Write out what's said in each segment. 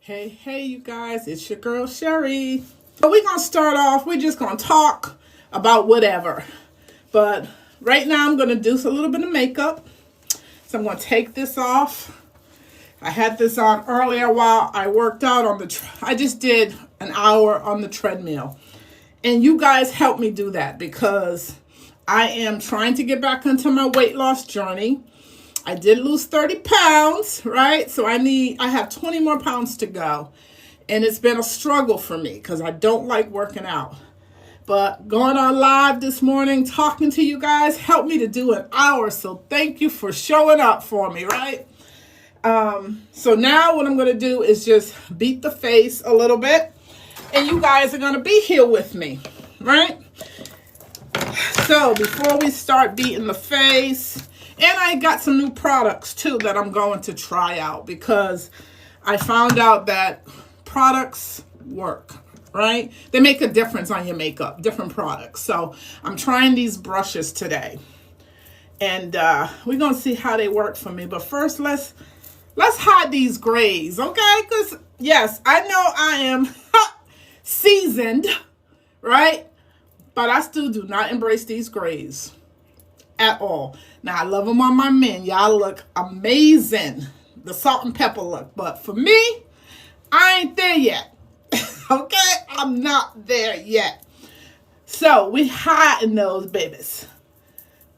Hey, you guys, it's your girl Sherry. So we're going to start off, we're just going to talk about whatever. But right now I'm going to do a little bit of makeup. So I'm going to take this off. I had this on earlier while I worked out on I just did an hour on the treadmill. And you guys helped me do that because I am trying to get back into my weight loss journey. I did lose 30 pounds, right? So I have 20 more pounds to go. And it's been a struggle for me because I don't like working out. But going on live this morning, talking to you guys, helped me to do an hour. So thank you for showing up for me, right? So now what I'm going to do is just beat the face a little bit. And you guys are going to be here with me, right? So before we start beating the face, and I got some new products too that I'm going to try out because I found out that products work, right? They make a difference on your makeup, different products. So I'm trying these brushes today. And we're going to see how they work for me. But first, let's hide these grays, okay? Because, yes, I know I am seasoned, right? But I still do not embrace these grays at all. Now, I love them on my men. Y'all look amazing. The salt and pepper look. But for me, I ain't there yet. Okay? I'm not there yet. So, we hiding those babies.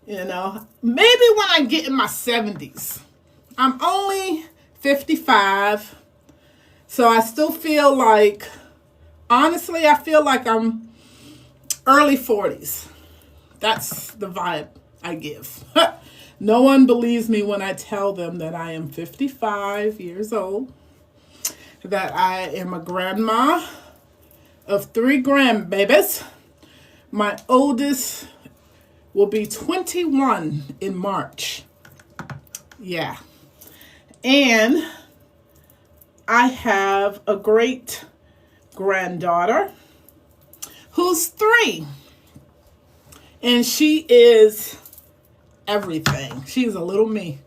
You know, maybe when I get in my 70s. I'm only 55. So, I still feel like, honestly, I feel like I'm early 40s. That's the vibe I give. No one believes me when I tell them that I am 55 years old, that I am a grandma of 3 grandbabies. My oldest will be 21 in March. Yeah. And I have a great granddaughter who's 3. And she is everything. She's a little me.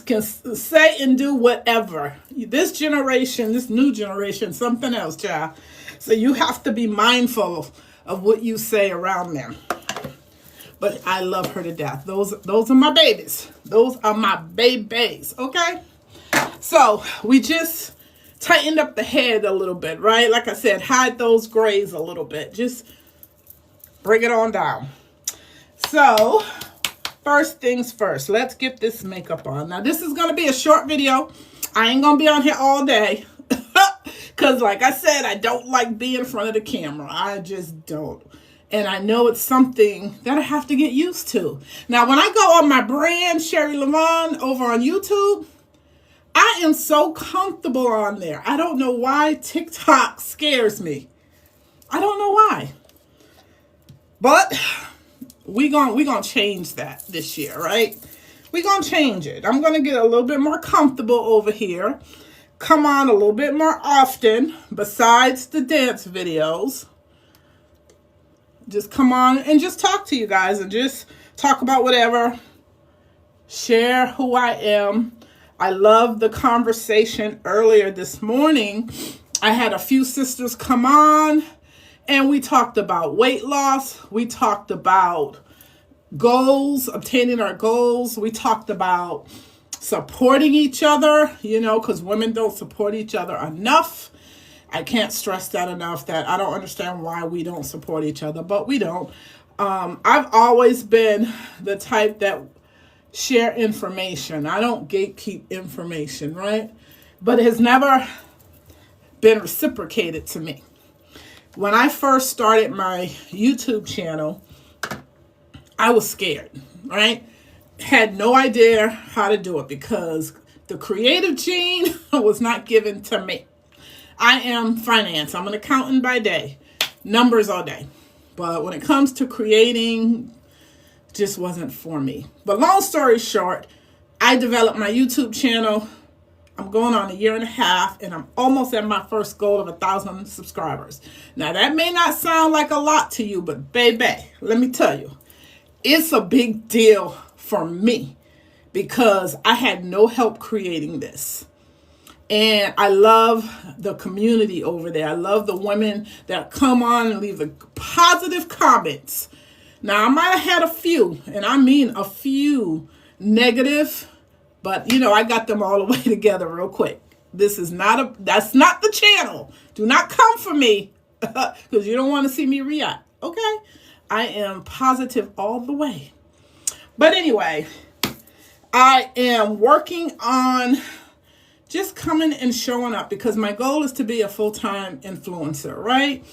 Can say and do whatever. This generation, this new generation, something else, child. So you have to be mindful of what you say around them. But I love her to death. Those are my babies. Those are my babies, okay? So we just tightened up the head a little bit, right? Like I said, hide those grays a little bit. Just bring it on down. So, first things first, let's get this makeup on. Now, this is going to be a short video. I ain't going to be on here all day. Because, like I said, I don't like being in front of the camera. I just don't. And I know it's something that I have to get used to. Now, when I go on my brand, Sherry Lavon, over on YouTube, I am so comfortable on there. I don't know why TikTok scares me. I don't know why. But we gonna change that this year, right? We're going to change it. I'm going to get a little bit more comfortable over here. Come on a little bit more often besides the dance videos. Just come on and just talk to you guys and just talk about whatever. Share who I am. I love the conversation earlier this morning. I had a few sisters come on and we talked about weight loss. We talked about goals, obtaining our goals. We talked about supporting each other, you know, because women don't support each other enough. I can't stress that enough, that I don't understand why we don't support each other, but we don't. I've always been the type that share information. I don't gatekeep information, right? But it has never been reciprocated to me. When I first started my YouTube channel, I was scared, right? Had no idea how to do it because the creative gene was not given to me. I am finance. I'm an accountant by day, numbers all day. But when it comes to creating, just wasn't for me. But long story short, I developed my YouTube channel. I'm going on 1.5 years and I'm almost at my first goal of 1,000 subscribers. Now that may not sound like a lot to you, but baby, let me tell you, it's a big deal for me because I had no help creating this. And I love the community over there. I love the women that come on and leave the positive comments. Now, I might have had a few, and I mean a few negative, but you know, I got them all the way together real quick. That's not the channel. Do not come for me because you don't want to see me react. Okay? I am positive all the way. But anyway, I am working on just coming and showing up because my goal is to be a full-time influencer, right?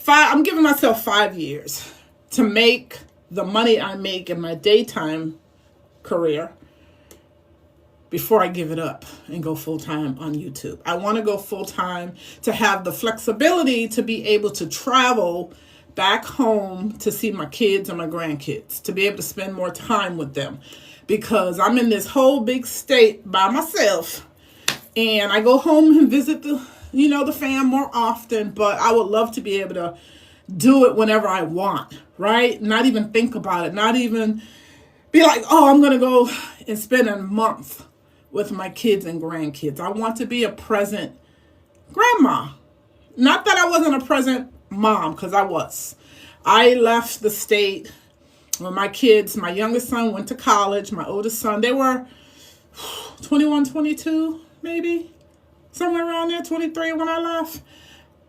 I'm giving myself 5 years to make the money I make in my daytime career before I give it up and go full-time on YouTube. I want to go full-time to have the flexibility to be able to travel back home to see my kids and my grandkids, to be able to spend more time with them because I'm in this whole big state by myself and I go home and visit the fam more often, but I would love to be able to do it whenever I want, right? Not even think about it, not even be like, oh, I'm going to go and spend a month with my kids and grandkids. I want to be a present grandma. Not that I wasn't a present mom, because I was. I left the state when my kids, my youngest son went to college, my oldest son, they were 21, 22, maybe, somewhere around there, 23 when I left.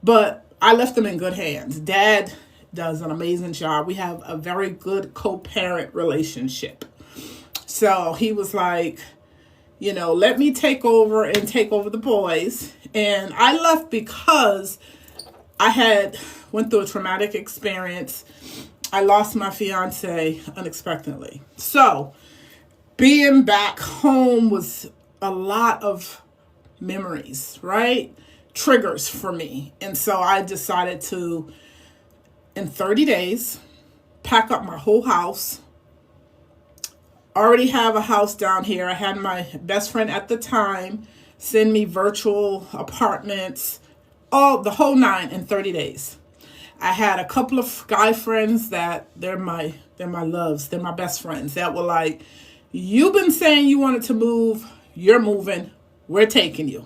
But I left them in good hands. Dad does an amazing job. We have a very good co-parent relationship. So he was like, let me take over the boys. And I left because I went through a traumatic experience. I lost my fiance unexpectedly. So being back home was a lot of memories, right? Triggers for me. And so I decided to, in 30 days, pack up my whole house. Already have a house down here. I had my best friend at the time send me virtual apartments, the whole 9 in 30 days. I had a couple of guy friends that they're my loves. They're my best friends that were like, you've been saying you wanted to move. You're moving. We're taking you.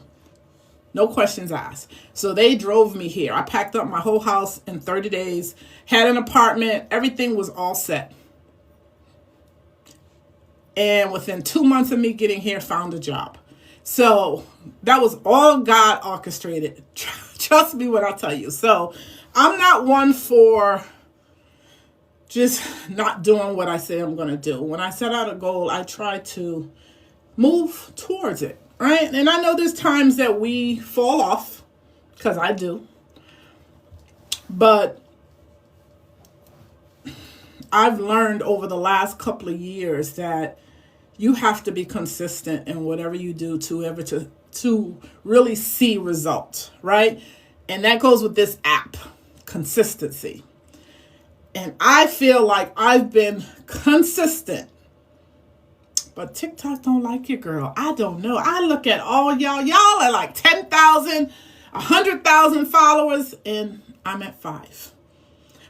No questions asked. So they drove me here. I packed up my whole house in 30 days, had an apartment. Everything was all set. And within 2 months of me getting here, found a job. So that was all God orchestrated. Trust me when I tell you. So I'm not one for just not doing what I say I'm going to do. When I set out a goal, I try to move towards it, right? And I know there's times that we fall off, because I do. But I've learned over the last couple of years that you have to be consistent in whatever you do to really see results, right? And that goes with this app, consistency. And I feel like I've been consistent, but TikTok don't like you, girl. I don't know. I look at all y'all are like 10,000, 100,000 followers, and I'm at 5.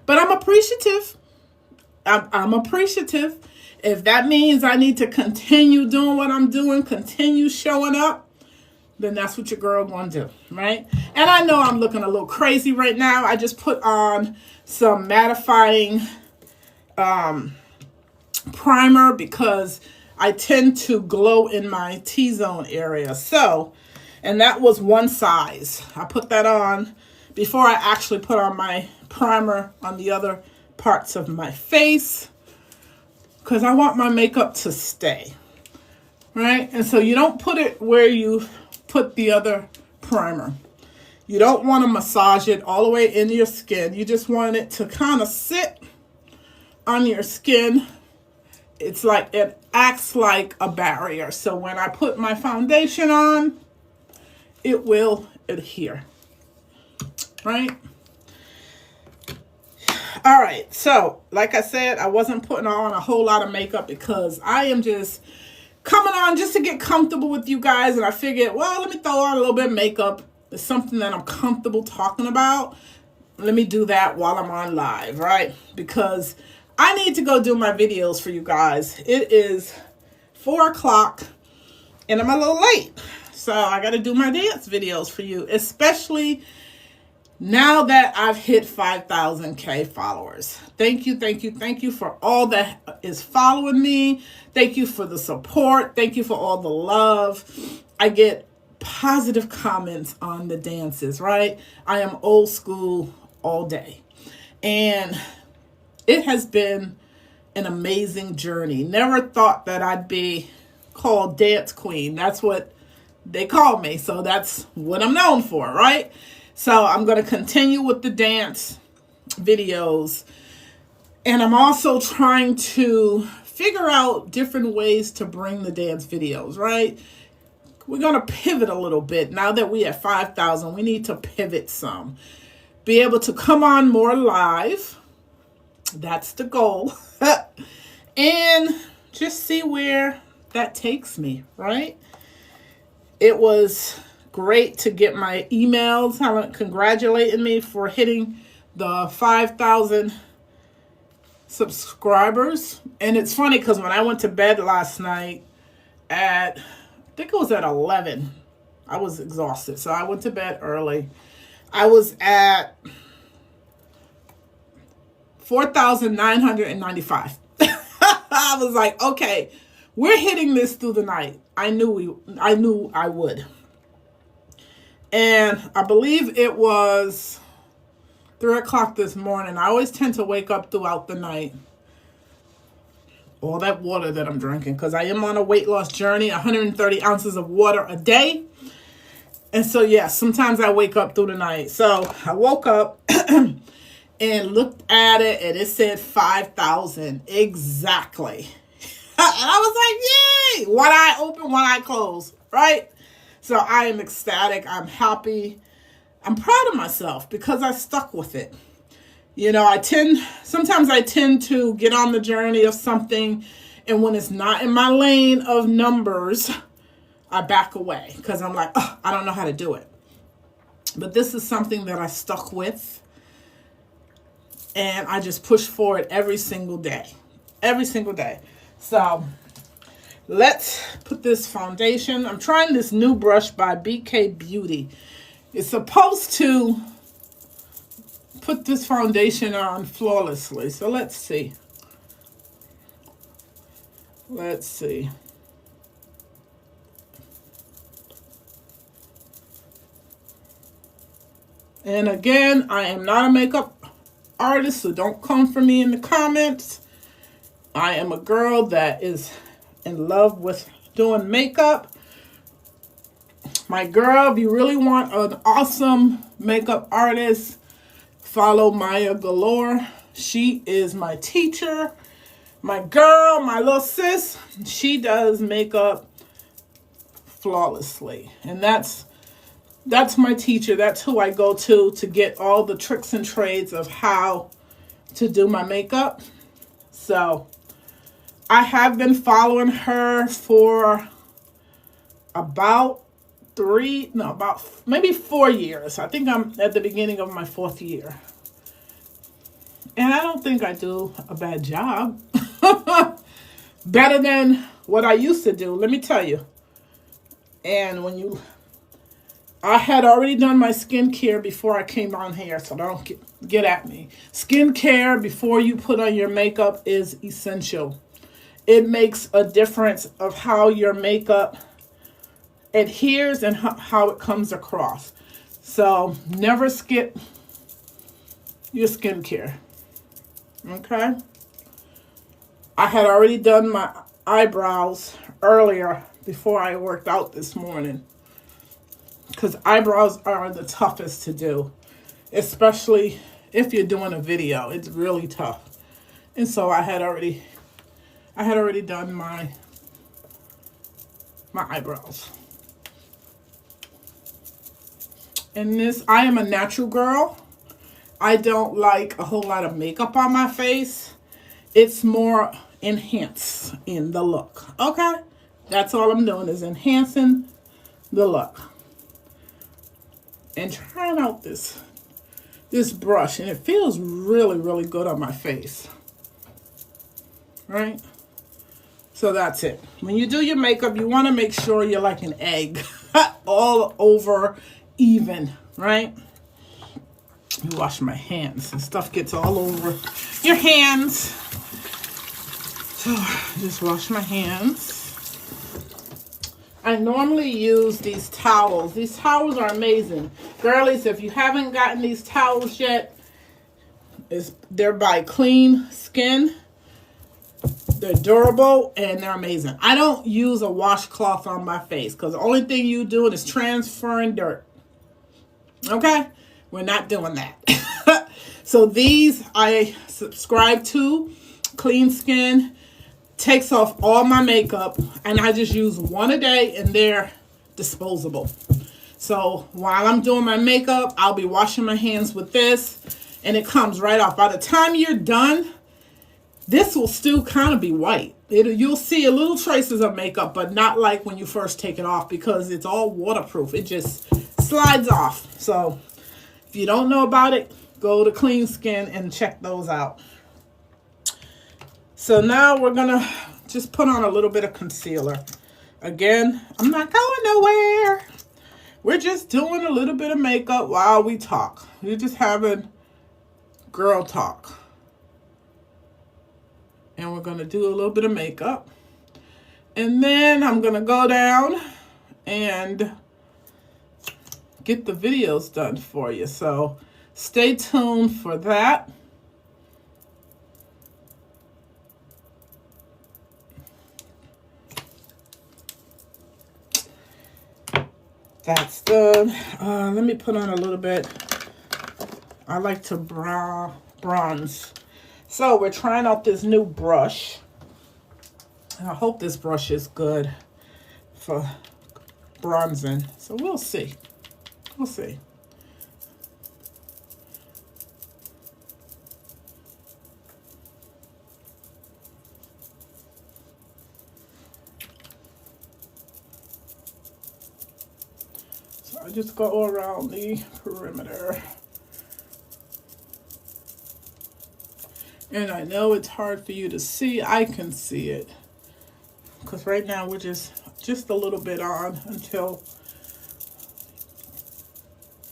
But I'm appreciative. I'm appreciative. If that means I need to continue doing what I'm doing, continue showing up, then that's what your girl gonna do, right? And I know I'm looking a little crazy right now. I just put on some mattifying primer because I tend to glow in my T-zone area. So, and that was one size. I put that on before I actually put on my primer on the other parts of my face, because I want my makeup to stay, right? And so you don't put it where you put the other primer. You don't want to massage it all the way into your skin. You just want it to kind of sit on your skin. It's like, it acts like a barrier. So when I put my foundation on, it will adhere, right? All right, so like I said, I wasn't putting on a whole lot of makeup because I am just coming on just to get comfortable with you guys. And I figured, well, let me throw on a little bit of makeup. It's something that I'm comfortable talking about. Let me do that while I'm on live, right? Because I need to go do my videos for you guys. It is 4 o'clock and I'm a little late. So I got to do my dance videos for you, especially now that I've hit 5,000K followers. Thank you, thank you, thank you for all that is following me. Thank you for the support. Thank you for all the love. I get positive comments on the dances, right? I am old school all day. And it has been an amazing journey. Never thought that I'd be called Dance Queen. That's what they call me. So that's what I'm known for, right? So I'm going to continue with the dance videos. And I'm also trying to figure out different ways to bring the dance videos, right? We're going to pivot a little bit. Now that we have 5,000, we need to pivot some. Be able to come on more live. That's the goal. And just see where that takes me, right? It was great to get my emails congratulating me for hitting the 5,000 subscribers. And it's funny because when I went to bed last night I think it was at 11, I was exhausted. So I went to bed early. I was at 4,995. I was like, okay, we're hitting this through the night. I knew I would. And I believe it was 3 o'clock this morning. I always tend to wake up throughout the night. All that water that I'm drinking, because I am on a weight loss journey, 130 ounces of water a day. And so, yeah, sometimes I wake up through the night. So I woke up and looked at it, and it said 5,000 exactly. And I was like, yay! One eye open, one eye closed, right? So I am ecstatic. I'm happy. I'm proud of myself because I stuck with it. You know, sometimes I tend to get on the journey of something, and when it's not in my lane of numbers, I back away because I'm like, oh, I don't know how to do it. But this is something that I stuck with, and I just push forward every single day. Every single day. So let's put this foundation. I'm trying this new brush by BK Beauty. It's supposed to put this foundation on flawlessly. So let's see. Let's see. And again, I am not a makeup artist, so don't come for me in the comments. I am a girl that is in love with doing makeup. My girl, if you really want an awesome makeup artist, follow Maya Galore. She is my teacher. My girl, my little sis, she does makeup flawlessly. And that's my teacher. That's who I go to get all the tricks and trades of how to do my makeup. So I have been following her for about maybe 4 years. I think I'm at the beginning of my 4th year. And I don't think I do a bad job. Better than what I used to do, let me tell you. And I had already done my skincare before I came on here, so don't get at me. Skincare before you put on your makeup is essential. It makes a difference of how your makeup adheres and how it comes across. So never skip your skincare. Okay? I had already done my eyebrows earlier before I worked out this morning, because eyebrows are the toughest to do, especially if you're doing a video. It's really tough. And so I had already done my eyebrows. And I am a natural girl. I don't like a whole lot of makeup on my face. It's more enhancing the look. Okay? That's all I'm doing is enhancing the look. And trying out this brush, and it feels really, really good on my face. Right? So that's it. When you do your makeup, you want to make sure you're like an egg. all over even, right? Let me wash my hands. And stuff gets all over your hands. So just wash my hands. I normally use these towels. These towels are amazing. Girlies, if you haven't gotten these towels yet, they're by Clean Skin. They're durable and they're amazing. I don't use a washcloth on my face because the only thing you doing is transferring dirt. Okay? We're not doing that. So these I subscribe to. Clean Skin takes off all my makeup, and I just use one a day, and they're disposable. So while I'm doing my makeup, I'll be washing my hands with this, and it comes right off. By the time you're done, this will still kind of be white. You'll see a little traces of makeup, but not like when you first take it off because it's all waterproof. It just slides off. So if you don't know about it, go to Clean Skin and check those out. So now we're going to just put on a little bit of concealer. Again, I'm not going nowhere. We're just doing a little bit of makeup while we talk. We're just having girl talk. And we're going to do a little bit of makeup. And then I'm going to go down and get the videos done for you. So stay tuned for that. That's done. Let me put on a little bit. I like to bronze. So we're trying out this new brush. I hope this brush is good for bronzing. So we'll see. We'll see. So I just go around the perimeter. And I know it's hard for you to see. I can see it. Because right now we're just a little bit on until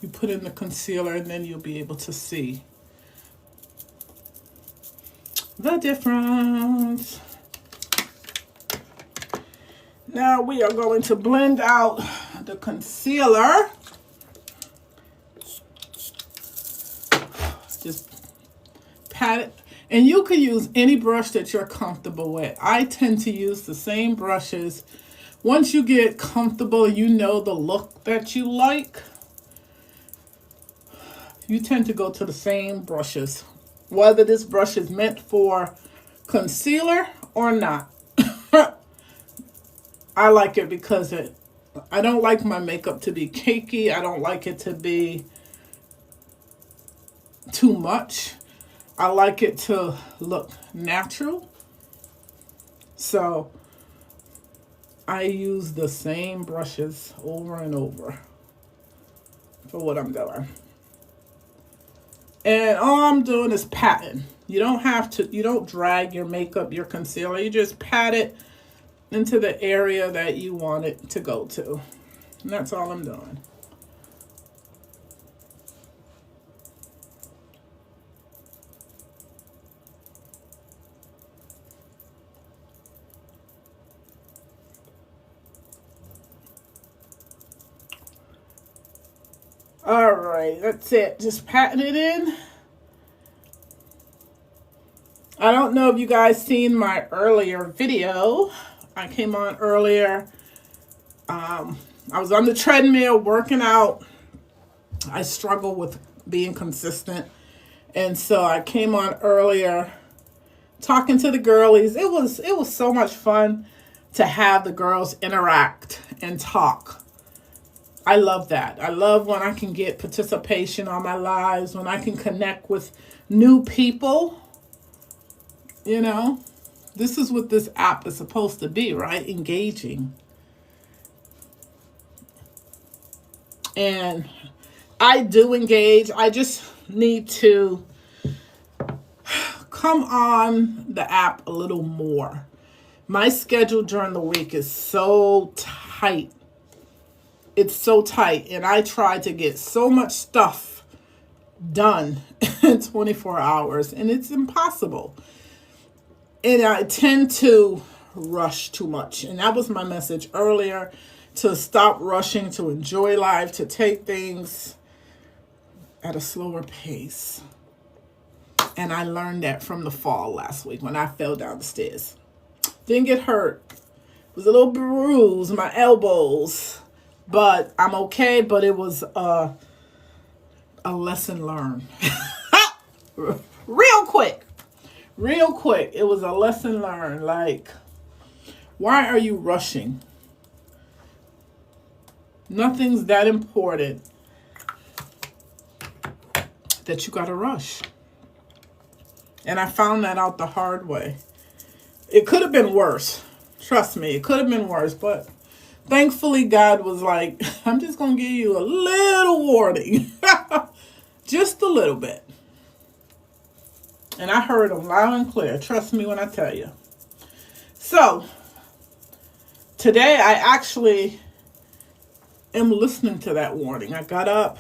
you put in the concealer, and then you'll be able to see the difference. Now we are going to blend out the concealer. Just pat it. And you can use any brush that you're comfortable with. I tend to use the same brushes. Once you get comfortable, you know the look that you like, you tend to go to the same brushes, whether this brush is meant for concealer or not. I like it because I don't like my makeup to be cakey. I don't like it to be too much. I like it to look natural. So I use the same brushes over and over for what I'm doing. And all I'm doing is patting. You don't drag your makeup, your concealer. You just pat it into the area that you want it to go to. And that's all I'm doing. All right, that's it. Just patting it in. I don't know if you guys seen my earlier video. I came on earlier. I was on the treadmill working out. I struggle with being consistent. And so I came on earlier talking to the girlies. It was so much fun to have the girls interact and talk. I love that. I love when I can get participation on my lives, when I can connect with new people. You know, this is what this app is supposed to be, right? Engaging. And I do engage. I just need to come on the app a little more. My schedule during the week is so tight. it's so tight, and I try to get so much stuff done in 24 hours, and it's impossible. And I tend to rush too much. And that was my message earlier, to stop rushing, to enjoy life, to take things at a slower pace. And I learned that from the fall last week when I fell down the stairs. Didn't get hurt. It was a little bruised, my elbows. But I'm okay, but it was a lesson learned. Real quick. It was a lesson learned. Like, why are you rushing? Nothing's that important that you gotta rush. And I found that out the hard way. It could have been worse. Trust me, it could have been worse. But thankfully, God was like, I'm just going to give you a little warning. Just a little bit. And I heard him loud and clear. Trust me when I tell you. So, today I actually am listening to that warning. I got up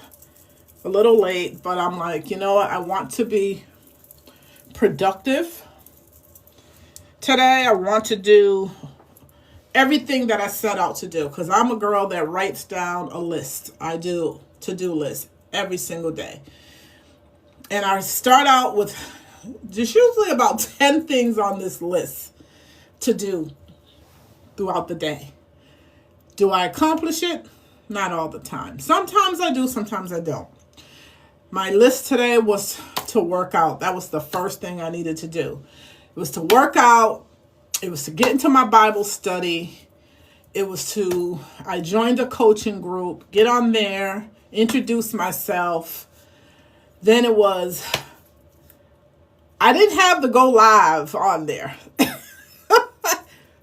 a little late, but I'm like, you know what? I want to be productive. Today I want to do everything that I set out to do, because I'm a girl that writes down a list. I do to-do lists every single day. And I start out with just usually about 10 things on this list to do throughout the day. Do I accomplish it? Not all the time. Sometimes I do, sometimes I don't. My list today was to work out. That was the first thing I needed to do. It was to work out. It was to get into my Bible study. It was I joined a coaching group, get on there, introduce myself. Then it was, I didn't have the go live on there,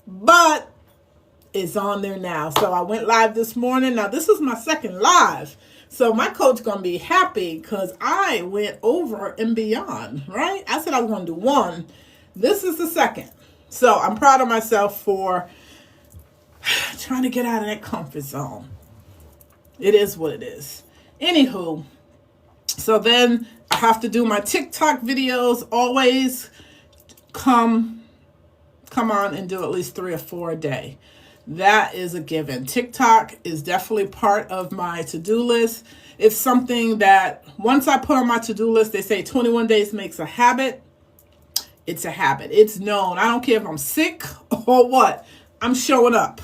but it's on there now. So I went live this morning. Now this is my second live. So my coach going to be happy because I went over and beyond, right? I said I was going to do one. This is the second. So I'm proud of myself for trying to get out of that comfort zone. It is what it is. Anywho, so then I have to do my TikTok videos. Always come on and do at least 3 or 4 a day. That is a given. TikTok is definitely part of my to-do list. It's something that once I put on my to-do list, they say 21 days makes a habit. It's a habit. It's known. I don't care if I'm sick or what. I'm showing up.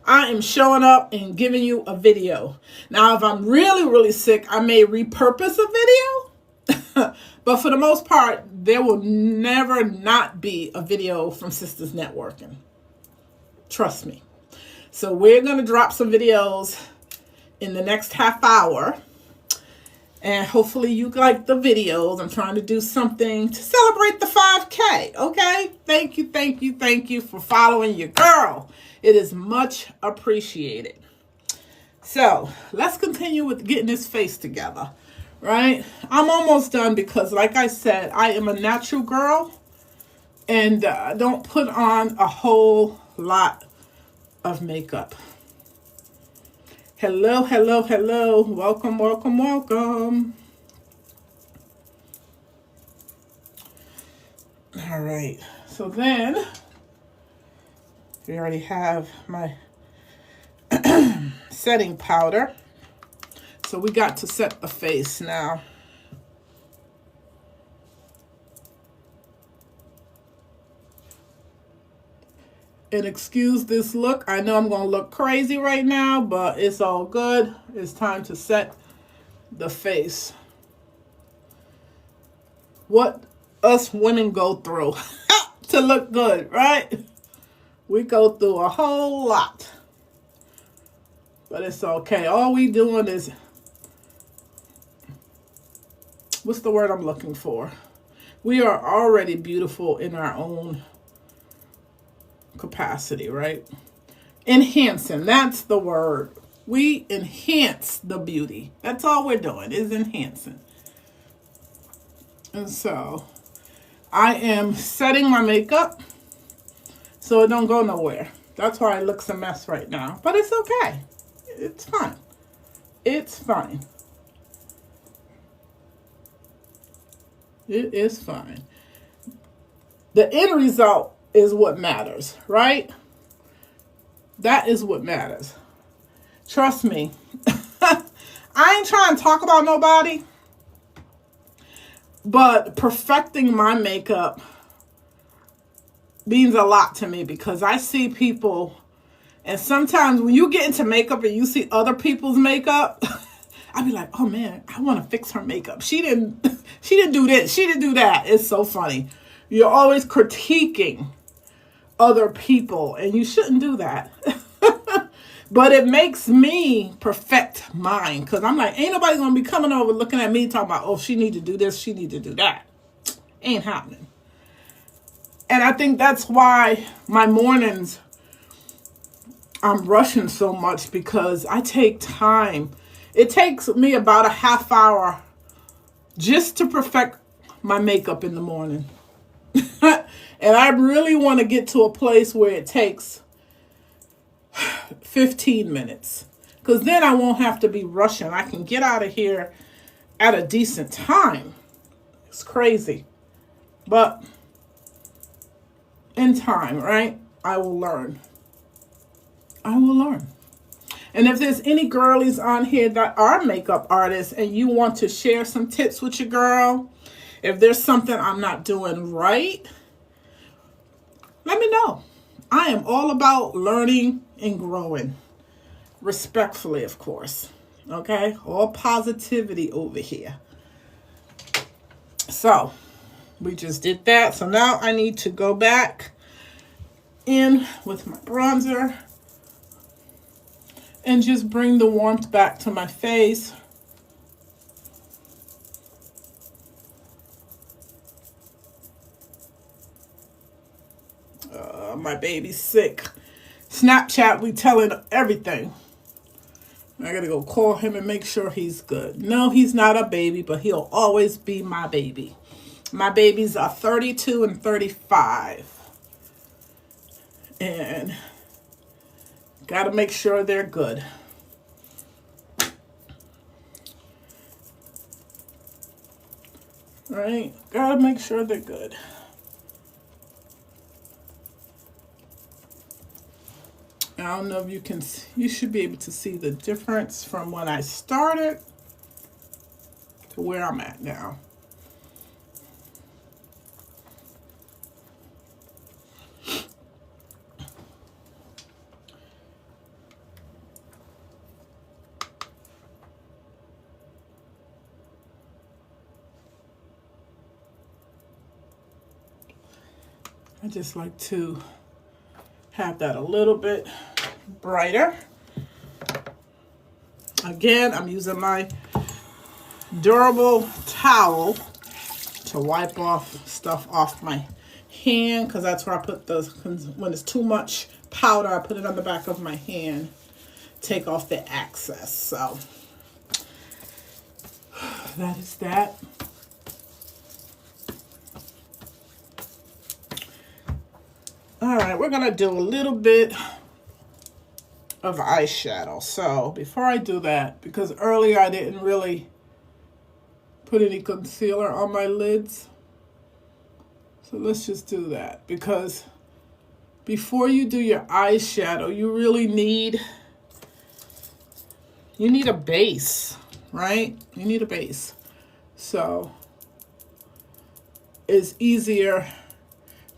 I am showing up and giving you a video. Now, if I'm really, really sick, I may repurpose a video. But for the most part, there will never not be a video from Sisters Networking. Trust me. So we're going to drop some videos in the next half hour. And hopefully you like the videos. I'm trying to do something to celebrate the 5K. Okay? Thank you for following your girl. It is much appreciated. So let's continue with getting this face together. Right? I'm almost done because, like I said, I am a natural girl. And don't put on a whole lot of makeup. Hello. Welcome. All right. So then we already have my setting powder. So we got to set the face now. And excuse this look. I know I'm going to look crazy right now, but it's all good. It's time to set the face. What us women go through to look good, right? We go through a whole lot. But it's okay. All we doing is, what's the word I'm looking for? We are already beautiful in our own capacity, right? Enhancing, that's the word. We enhance the beauty. That's all we're doing is enhancing. And so I am setting my makeup so it don't go nowhere. That's why it looks a mess right now, but it's okay. It's fine. It's fine. It is fine. The end result is what matters, right? That is what matters. Trust me. I ain't trying to talk about nobody, but perfecting my makeup means a lot to me because I see people, and sometimes when you get into makeup and you see other people's makeup, I be like, oh man, I want to fix her makeup. She didn't do this. She didn't do that. It's so funny. You're always critiquing other people, and you shouldn't do that. But it makes me perfect mine because I'm like, ain't nobody going to be coming over looking at me talking about, oh, she need to do this, she need to do that. Ain't happening. And I think that's why my mornings, I'm rushing so much because I take time. It takes me about a half hour just to perfect my makeup in the morning. And I really want to get to a place where it takes 15 minutes. Because then I won't have to be rushing. I can get out of here at a decent time. It's crazy. But in time, right? I will learn. I will learn. And if there's any girlies on here that are makeup artists and you want to share some tips with your girl, if there's something I'm not doing right, let me know. I am all about learning and growing. Respectfully, of course. Okay? All positivity over here. So, we just did that. So now I need to go back in with my bronzer and just bring the warmth back to my face. My baby's sick. Snapchat, we telling everything. I gotta go call him and make sure he's good. No, he's not a baby, but he'll always be my baby. My babies are 32 and 35. And gotta make sure they're good. Right? Gotta make sure they're good. I don't know if you can, you should be able to see the difference from when I started to where I'm at now. I just like to have that a little bit brighter. Again, I'm using my durable towel to wipe off stuff off my hand because that's where I put the, when it's too much powder, I put it on the back of my hand, take off the excess. So that is that. All right, we're gonna do a little bit of eyeshadow. So before I do that, because earlier I didn't really put any concealer on my lids, so let's just do that. Because before you do your eyeshadow, you really need a base, right? You need a base. So it's easier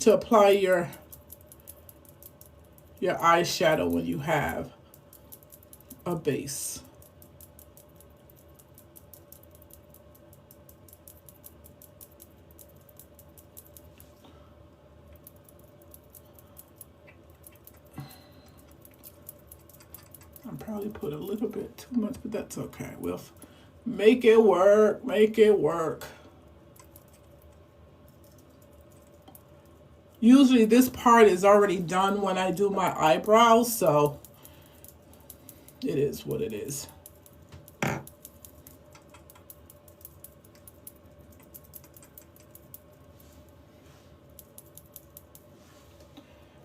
to apply your eyeshadow when you have a base. I probably put a little bit too much, but that's okay. We'll make it work, make it work. Usually this part is already done when I do my eyebrows, so it is what it is.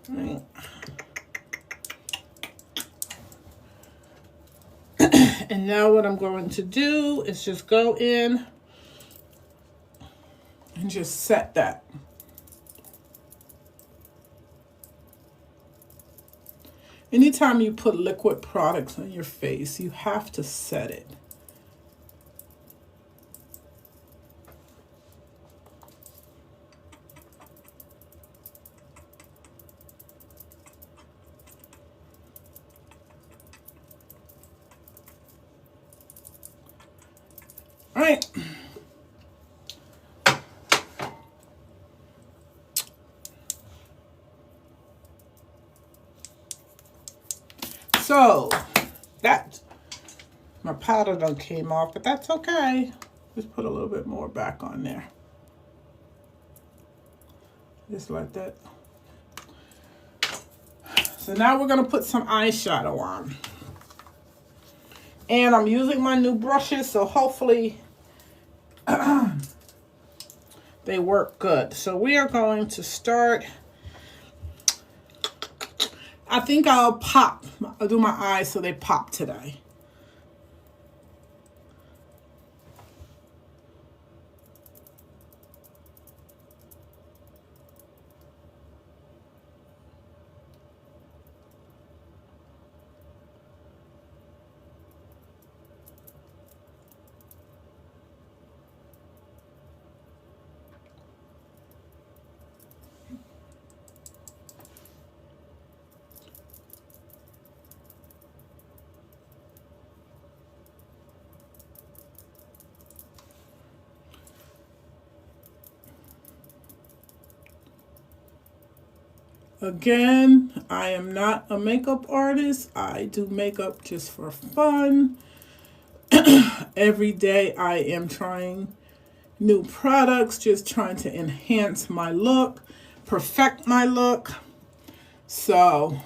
Right. And now what I'm going to do is just go in and just set that. Anytime you put liquid products on your face, you have to set it. All right. So that, my powder done came off, but that's okay. Just put a little bit more back on there. Just like that. So now we're gonna put some eyeshadow on. And I'm using my new brushes, so hopefully they work good. So we are going to start. I think I'll do my eyes so they pop today. Again, I am not a makeup artist. I do makeup just for fun. Every day I am trying new products, just trying to enhance my look, perfect my look. So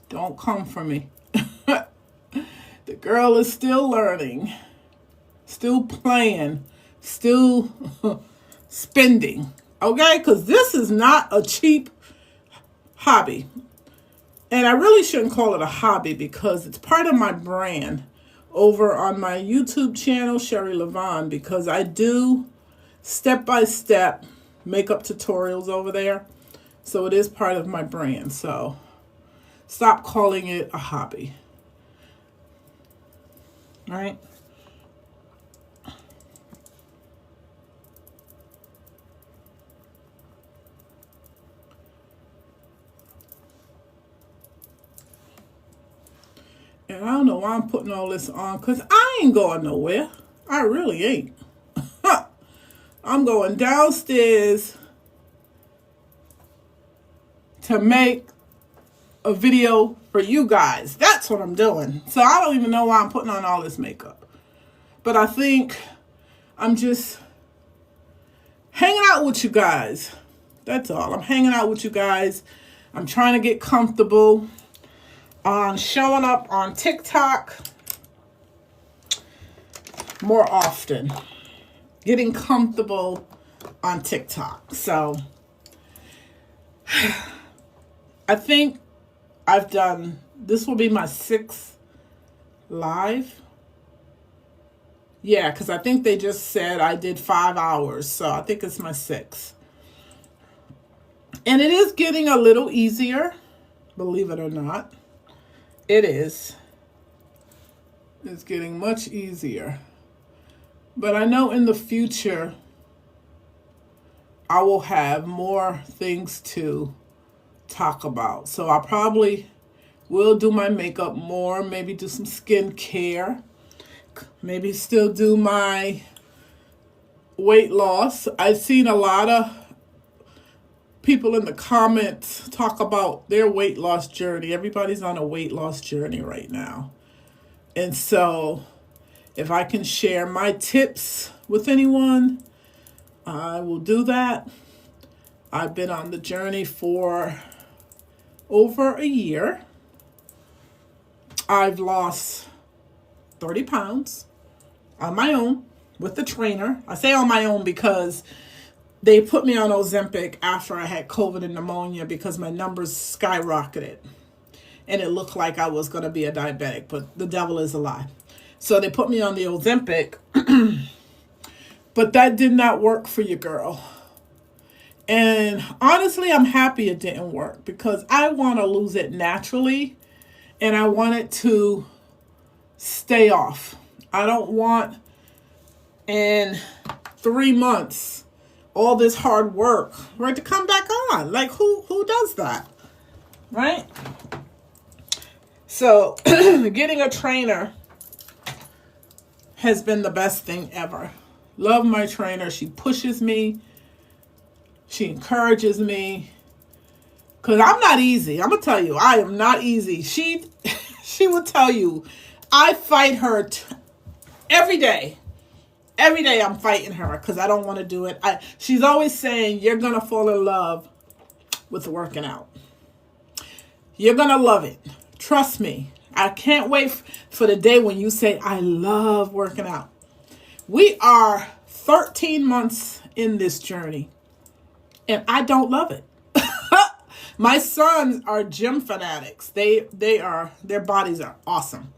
don't come for me. The girl is still learning, still playing, still spending. Okay? Because this is not a cheap hobby. And I really shouldn't call it a hobby because it's part of my brand over on my YouTube channel, Sherry Levon, because I do step-by-step makeup tutorials over there. So it is part of my brand. So stop calling it a hobby. All right? And I don't know why I'm putting all this on, because I ain't going nowhere. I really ain't. I'm going downstairs to make a video for you guys. That's what I'm doing. So I don't even know why I'm putting on all this makeup. But I think I'm just hanging out with you guys. That's all. I'm hanging out with you guys. I'm trying to get comfortable on showing up on TikTok more often, getting comfortable on TikTok. So I think I've done, this will be my 6th live. Yeah, because I think they just said I did 5 hours, so I think it's my 6th. And it is getting a little easier, believe it or not. It is. It's getting much easier. But I know in the future, I will have more things to talk about. So I probably will do my makeup more, maybe do some skincare, maybe still do my weight loss. I've seen a lot of people in the comments talk about their weight loss journey. Everybody's on a weight loss journey right now. And so if I can share my tips with anyone, I will do that. I've been on the journey for over a year. I've lost 30 pounds on my own with the trainer. I say on my own because they put me on Ozempic after I had COVID and pneumonia because my numbers skyrocketed. And it looked like I was going to be a diabetic, but the devil is a lie. So they put me on the Ozempic. But that did not work for your girl. And honestly, I'm happy it didn't work because I want to lose it naturally and I want it to stay off. I don't want in 3 months all this hard work, right, to come back on. Like who does that? Right? So getting a trainer has been the best thing ever. Love my trainer. She pushes me. She encourages me. Because I'm not easy. I'm going to tell you, I am not easy. She will tell you, I fight her every day. Every day I'm fighting her because I don't want to do it. She's always saying, you're going to fall in love with working out. You're going to love it. Trust me. I can't wait for the day when you say, I love working out. We are 13 months in this journey, and I don't love it. My sons are gym fanatics. Their bodies are awesome.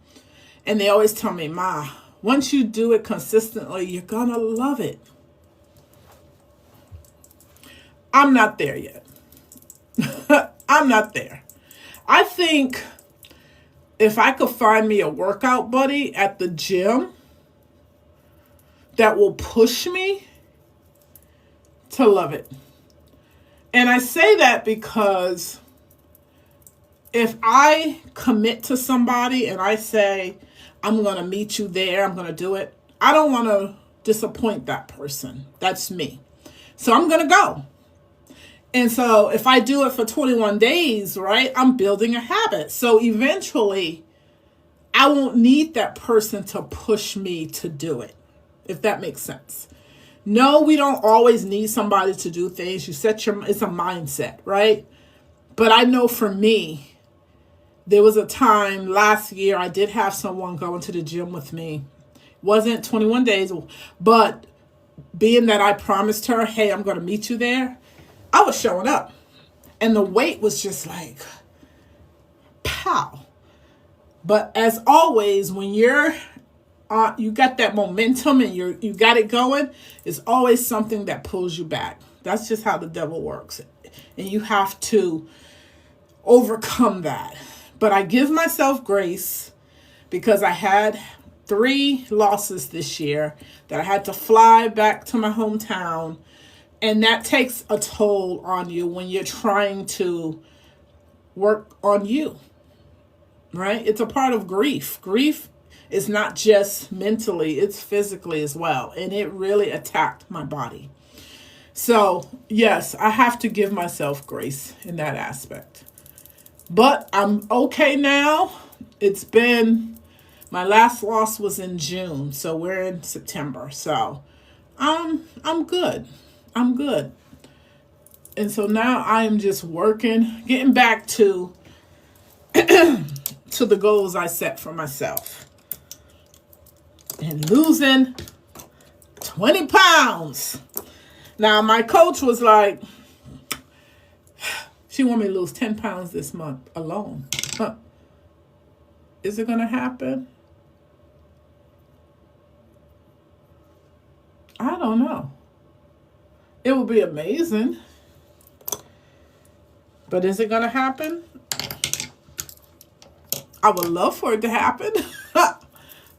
And they always tell me, Ma, once you do it consistently, you're going to love it. I'm not there yet. I'm not there. I think if I could find me a workout buddy at the gym that will push me to love it. And I say that because if I commit to somebody and I say, I'm going to meet you there, I'm going to do it, I don't want to disappoint that person. That's me. So I'm going to go. And so if I do it for 21 days, right, I'm building a habit. So eventually I won't need that person to push me to do it, if that makes sense. No, we don't always need somebody to do things. It's a mindset, right? But I know for me, there was a time last year I did have someone going to the gym with me. Wasn't 21 days, but being that I promised her, hey, I'm going to meet you there, I was showing up. And the weight was just like, pow. But as always, when you got that momentum and you got it going, it's always something that pulls you back. That's just how the devil works. And you have to overcome that. But I give myself grace because I had 3 losses this year that I had to fly back to my hometown. And that takes a toll on you when you're trying to work on you, right? It's a part of grief. Grief is not just mentally, it's physically as well. And it really attacked my body. So, yes, I have to give myself grace in that aspect. But I'm okay now. My last loss was in June, so we're in September. So, I'm good. I'm good. And so now I am just working, getting back to the goals I set for myself. And losing 20 pounds. Now, my coach was like, she want me to lose 10 pounds this month alone. Huh. Is it going to happen? I don't know. It would be amazing. But is it going to happen? I would love for it to happen.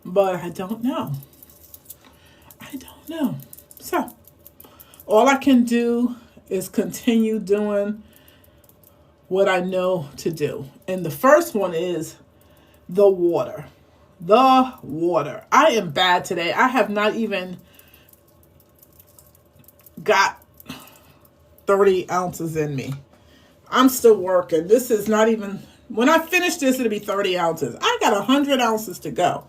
But I don't know. I don't know. So, all I can do is continue doing what I know to do. And the first one is the water. The water. I am bad today. I have not even got 30 ounces in me. I'm still working. This is not even, when I finish this, it'll be 30 ounces. I got 100 ounces to go.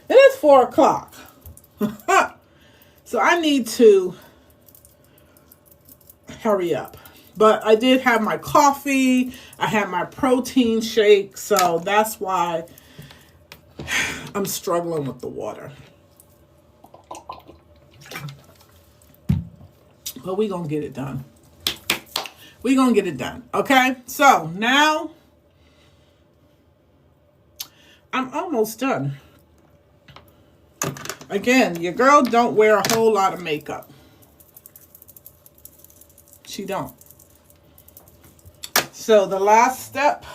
And it's 4 o'clock. So I need to hurry up. But I did have my coffee. I had my protein shake. So that's why I'm struggling with the water. But we're going to get it done. We're going to get it done. Okay? So now I'm almost done. Again, your girl don't wear a whole lot of makeup. She don't. So the last step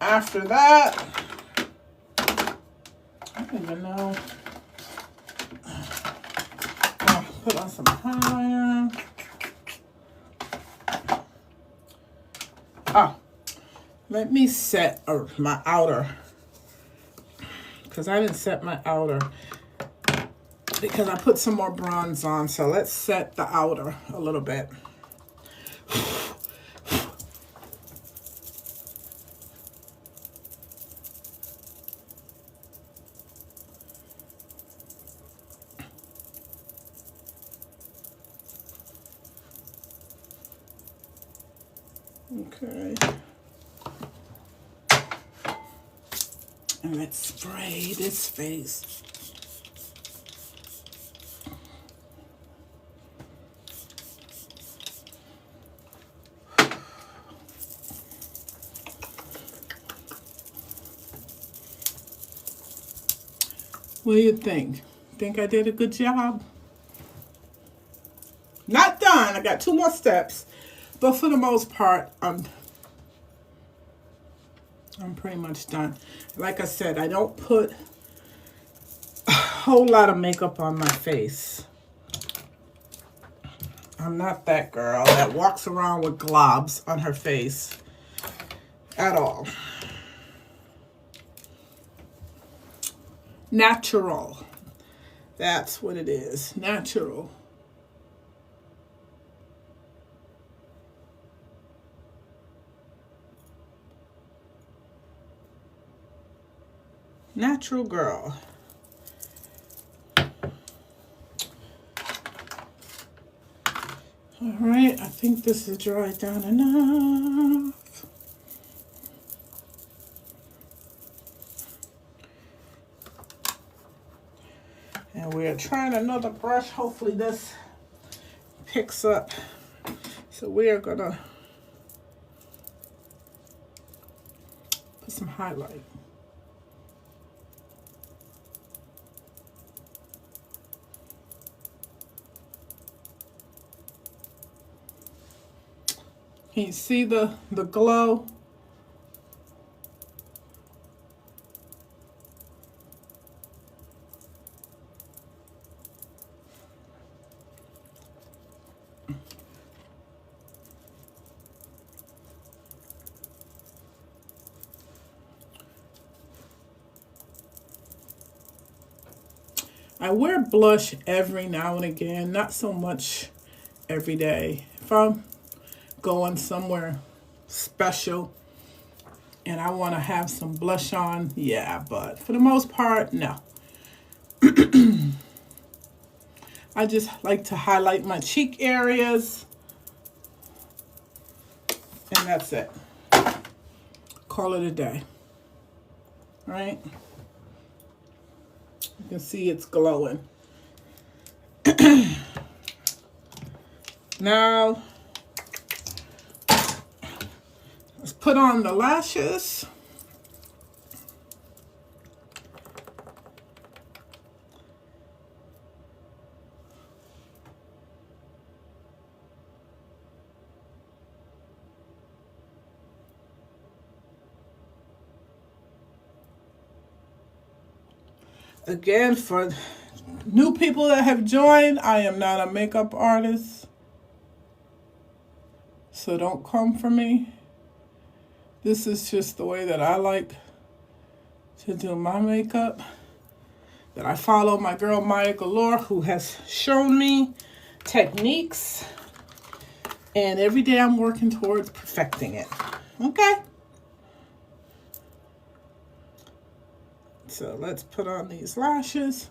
after that, I don't even know. I'll put on some highlighter. Oh, let me set my outer, because I didn't set my outer because I put some more bronze on. So let's set the outer a little bit. Okay. And let's spray this face. What do you think? Think I did a good job? Not done. I got 2 more steps. But for the most part, I'm pretty much done. Like I said, I don't put a whole lot of makeup on my face. I'm not that girl that walks around with globs on her face at all. Natural. That's what it is. Natural. Natural girl. All right, I think this is dried down enough. And we're trying another brush. Hopefully this picks up. So we are gonna put some highlight. Can you see the glow? I wear blush every now and again, not so much every day. If I'm going somewhere special and I want to have some blush on, yeah, but for the most part, no. I just like to highlight my cheek areas, and that's it. Call it a day. All right? You can see it's glowing. Now, let's put on the lashes. Again, for new people that have joined, I am not a makeup artist. So don't come for me. This is just the way that I like to do my makeup. That I follow my girl Maya Galore, who has shown me techniques. And every day I'm working towards perfecting it. Okay? So let's put on these lashes.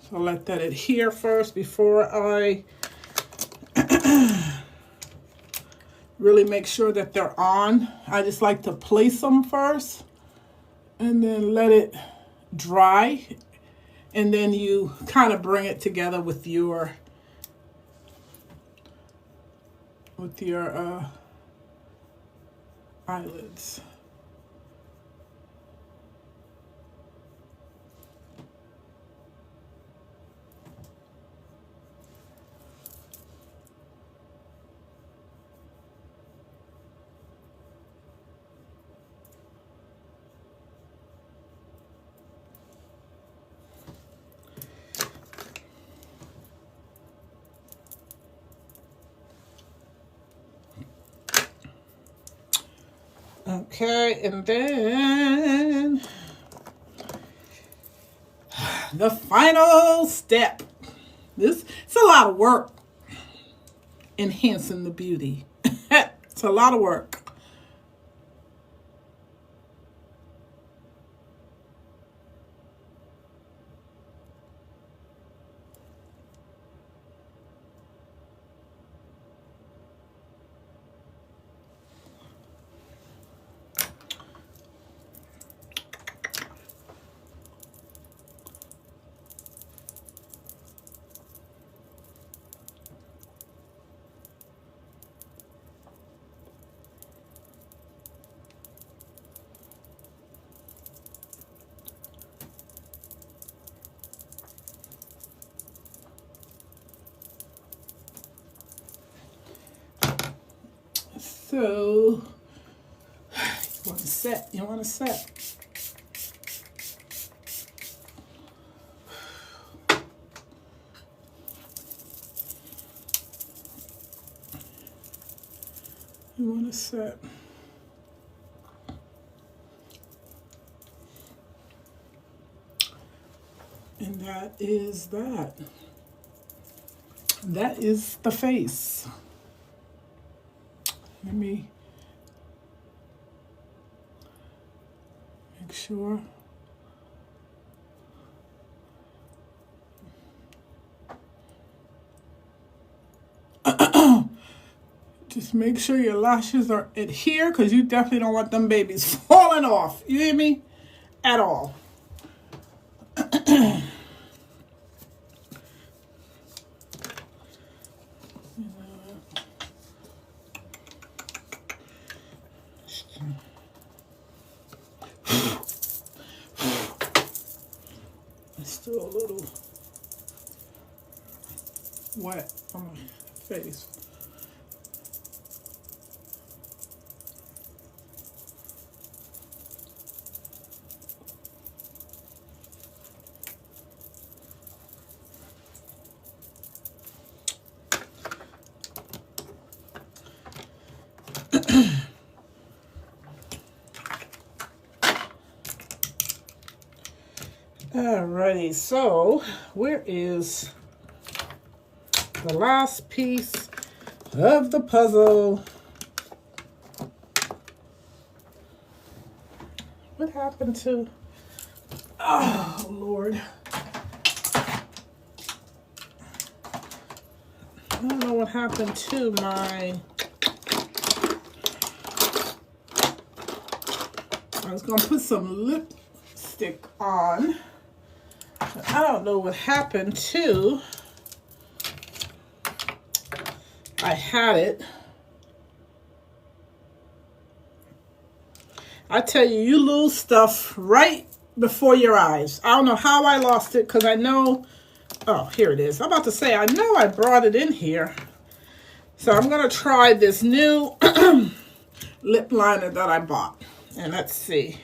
So let that adhere first before I really make sure that they're on. I just like to place them first and then let it dry. And then you kind of bring it together with your eyelids. Okay, and then the final step. It's a lot of work, enhancing the beauty. It's a lot of work. So, you want to set, you want to set. You want to set. And that is that. That is the face. Let me make sure. Just make sure your lashes are adhere, because you definitely don't want them babies falling off. You hear me? At all. It's still a little wet on my face. Alrighty, so where is the last piece of the puzzle? What happened to, oh Lord. I don't know what happened to my, I was gonna put some lipstick on. I don't know what happened to, I had it. I tell you, you lose stuff right before your eyes. I don't know how I lost it, because I know, oh, here it is. I'm about to say, I know I brought it in here. So I'm going to try this new lip liner that I bought. And let's see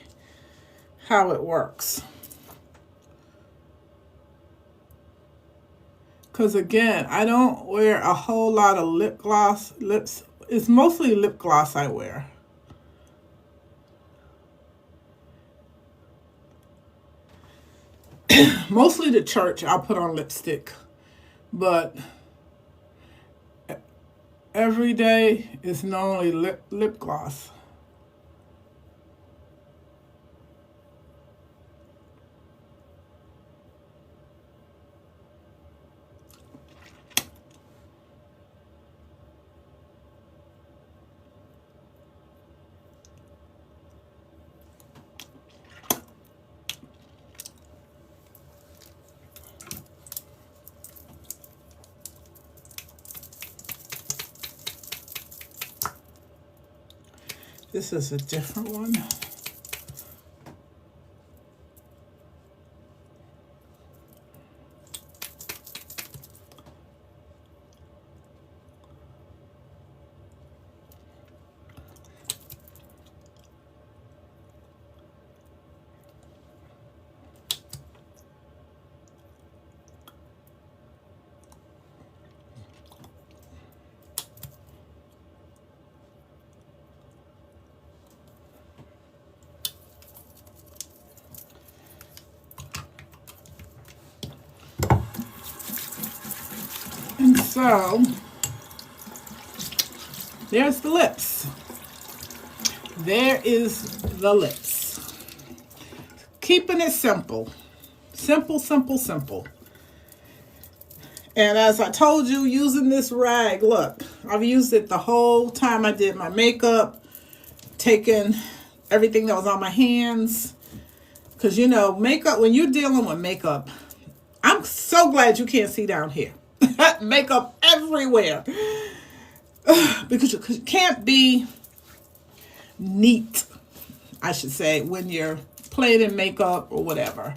how it works. Because again, I don't wear a whole lot of lip gloss. It's mostly lip gloss I wear. Mostly to church, I'll put on lipstick. But every day is normally lip gloss. This is a different one. And so, there's the lips. There is the lips. Keeping it simple. Simple, simple, simple. And as I told you, using this rag, look, I've used it the whole time I did my makeup, taking everything that was on my hands. Because, you know, makeup, when you're dealing with makeup, I'm so glad you can't see down here. Makeup everywhere. Because you can't be neat, I should say, when you're playing in makeup or whatever.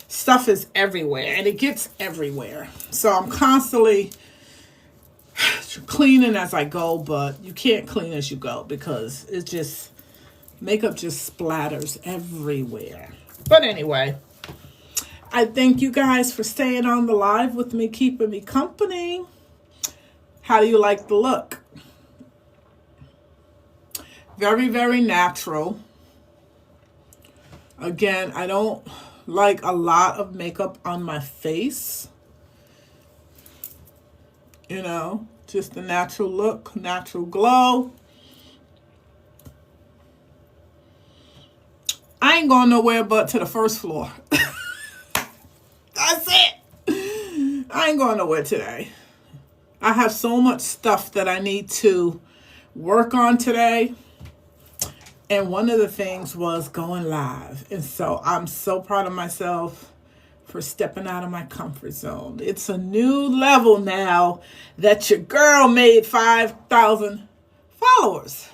Stuff is everywhere, and it gets everywhere. So I'm constantly cleaning as I go, but you can't clean as you go because it's just, makeup just splatters everywhere. But anyway, I thank you guys for staying on the live with me, keeping me company. How do you like the look? Very, very natural. Again, I don't like a lot of makeup on my face. You know, just a natural look, natural glow. I ain't going nowhere but to the first floor. That's it. I ain't going nowhere today. I have so much stuff that I need to work on today. And one of the things was going live. And so I'm so proud of myself for stepping out of my comfort zone. It's a new level now that your girl made 5,000 followers.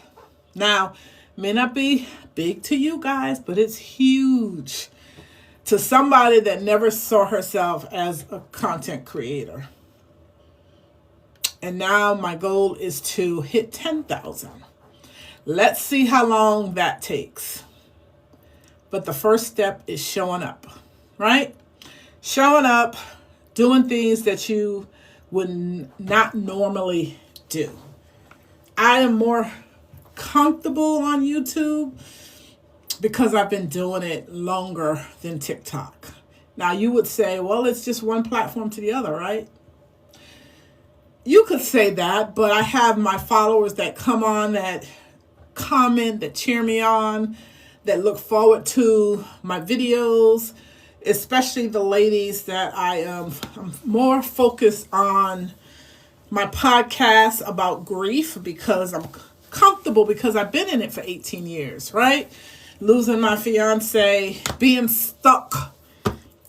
Now, may not be big to you guys, but it's huge to somebody that never saw herself as a content creator. And now my goal is to hit 10,000. Let's see how long that takes. But the first step is showing up, right? Showing up, doing things that you would not normally do. I am more comfortable on YouTube because I've been doing it longer than TikTok. Now you would say, well, it's just one platform to the other, right? You could say that, but I have my followers that come on, that comment, that cheer me on, that look forward to my videos, especially the ladies that I'm more focused on my podcast about grief because I'm comfortable because I've been in it for 18 years, right? Losing my fiance, being stuck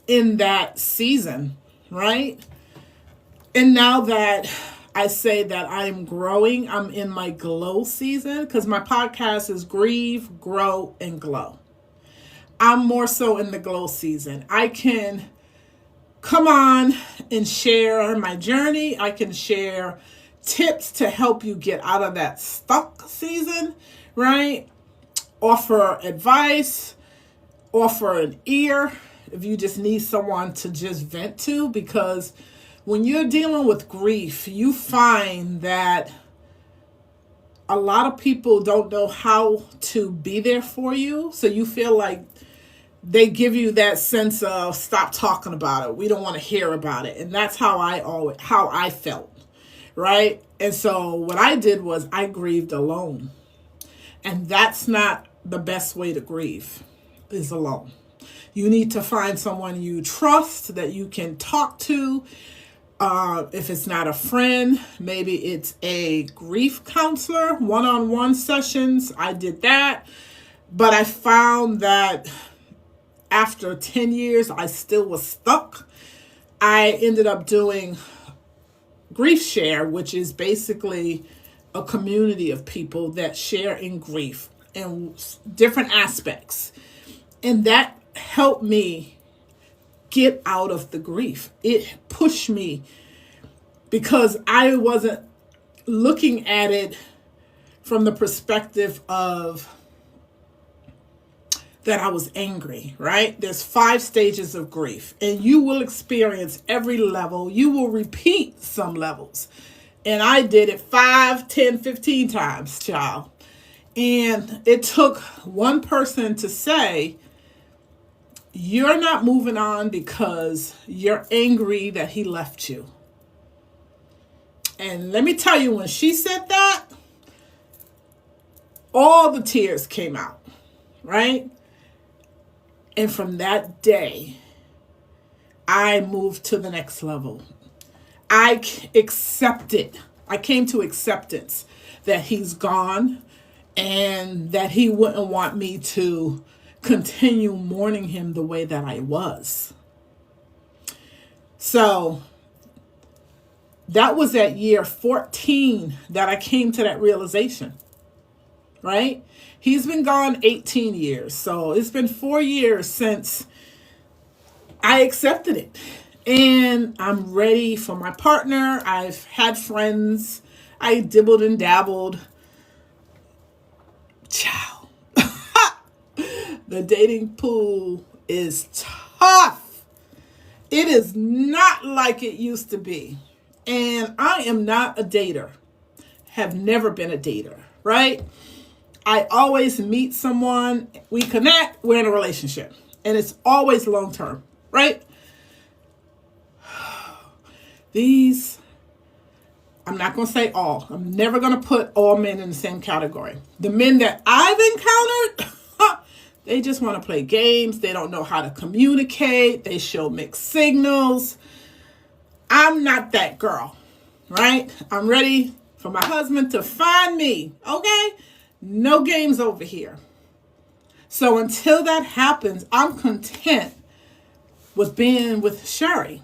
in that season, right? And now that I say that I am growing, I'm in my glow season because my podcast is Grieve, Grow, and Glow. I'm more so in the glow season. I can come on and share my journey. I can share tips to help you get out of that stuck season, right? Offer advice, offer an ear if you just need someone to just vent to, because when you're dealing with grief, you find that a lot of people don't know how to be there for you. So you feel like they give you that sense of stop talking about it. We don't want to hear about it. And that's how I felt, right? And so what I did was I grieved alone. And that's not the best way to grieve, is alone. You need to find someone you trust that you can talk to. If it's not a friend, maybe it's a grief counselor, one-on-one sessions. I did that, but I found that after 10 years, I still was stuck. I ended up doing Grief Share, which is basically a community of people that share in grief. in different aspects. And that helped me get out of the grief. It pushed me because I wasn't looking at it from the perspective of that I was angry, right? There's 5 stages of grief, and you will experience every level. You will repeat some levels. And I did it 5, 10, 15 times, child. And it took one person to say, you're not moving on because you're angry that he left you. And let me tell you, when she said that, all the tears came out, right? And from that day, I moved to the next level. I accepted. I came to acceptance that he's gone and that he wouldn't want me to continue mourning him the way that I was. So that was at year 14 that I came to that realization, right? He's been gone 18 years. So it's been 4 years since I accepted it. And I'm ready for my partner. I've had friends. I dibbled and dabbled. Ciao. The dating pool is tough. It is not like it used to be. And I am not a dater. Have never been a dater, right? I always meet someone, we connect, we're in a relationship. And it's always long term, right? These, I'm not going to say all. I'm never going to put all men in the same category. The men that I've encountered, they just want to play games. They don't know how to communicate. They show mixed signals. I'm not that girl, right? I'm ready for my husband to find me, okay? No games over here. So until that happens, I'm content with being with Sherry.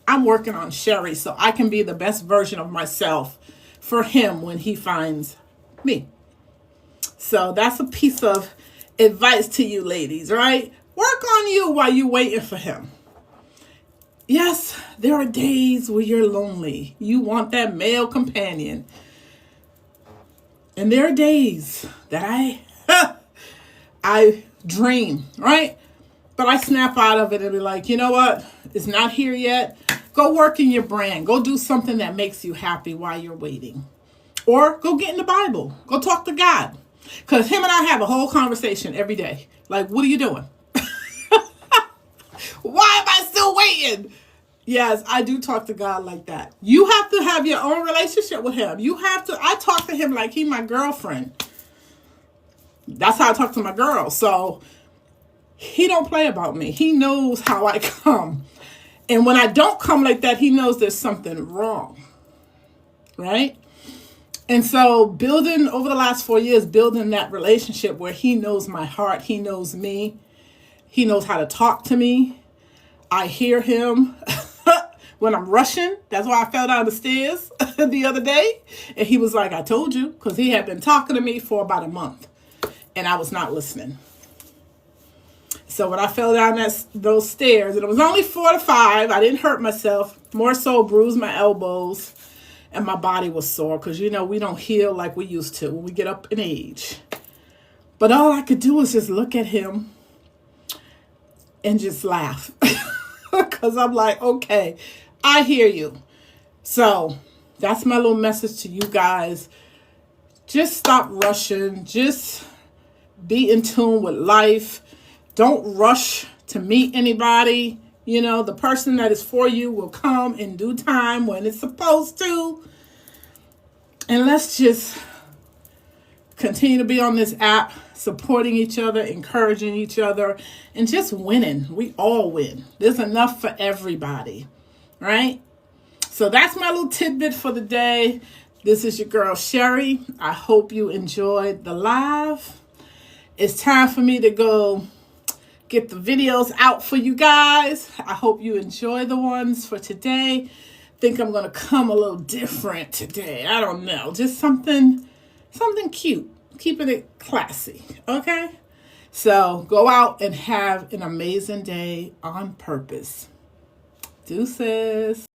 I'm working on Sherry so I can be the best version of myself for him when he finds me. So that's a piece of advice to you ladies, right? Work on you while you're waiting for him. Yes, there are days where you're lonely. You want that male companion. And there are days that I dream, right? But I snap out of it and be like, you know what? It's not here yet. Go work in your brand. Go do something that makes you happy while you're waiting. Or go get in the Bible. Go talk to God. Because him and I have a whole conversation every day. Like, what are you doing? Why am I still waiting? Yes, I do talk to God like that. You have to have your own relationship with him. I talk to him like he's my girlfriend. That's how I talk to my girl. So he don't play about me. He knows how I come. And when I don't come like that, he knows there's something wrong. Right? And so building over the last 4 years, building that relationship where he knows my heart, he knows me, he knows how to talk to me. I hear him when I'm rushing. That's why I fell down the stairs the other day. And he was like, I told you, because he had been talking to me for about a month and I was not listening. So when I fell down those stairs, and it was only 4 to 5, I didn't hurt myself, more so bruised my elbows, and my body was sore because, we don't heal like we used to when we get up in age. But all I could do was just look at him and just laugh because I'm like, okay, I hear you. So that's my little message to you guys. Just stop rushing. Just be in tune with life. Don't rush to meet anybody. The person that is for you will come in due time when it's supposed to. And let's just continue to be on this app, supporting each other, encouraging each other, and just winning. We all win. There's enough for everybody, right? So that's my little tidbit for the day. This is your girl, Sherry. I hope you enjoyed the live. It's time for me to go get the videos out for you guys. I hope you enjoy the ones for today. Think I'm going to come a little different today. I don't know. Just something cute. keeping it classy, okay? So go out and have an amazing day on purpose. Deuces.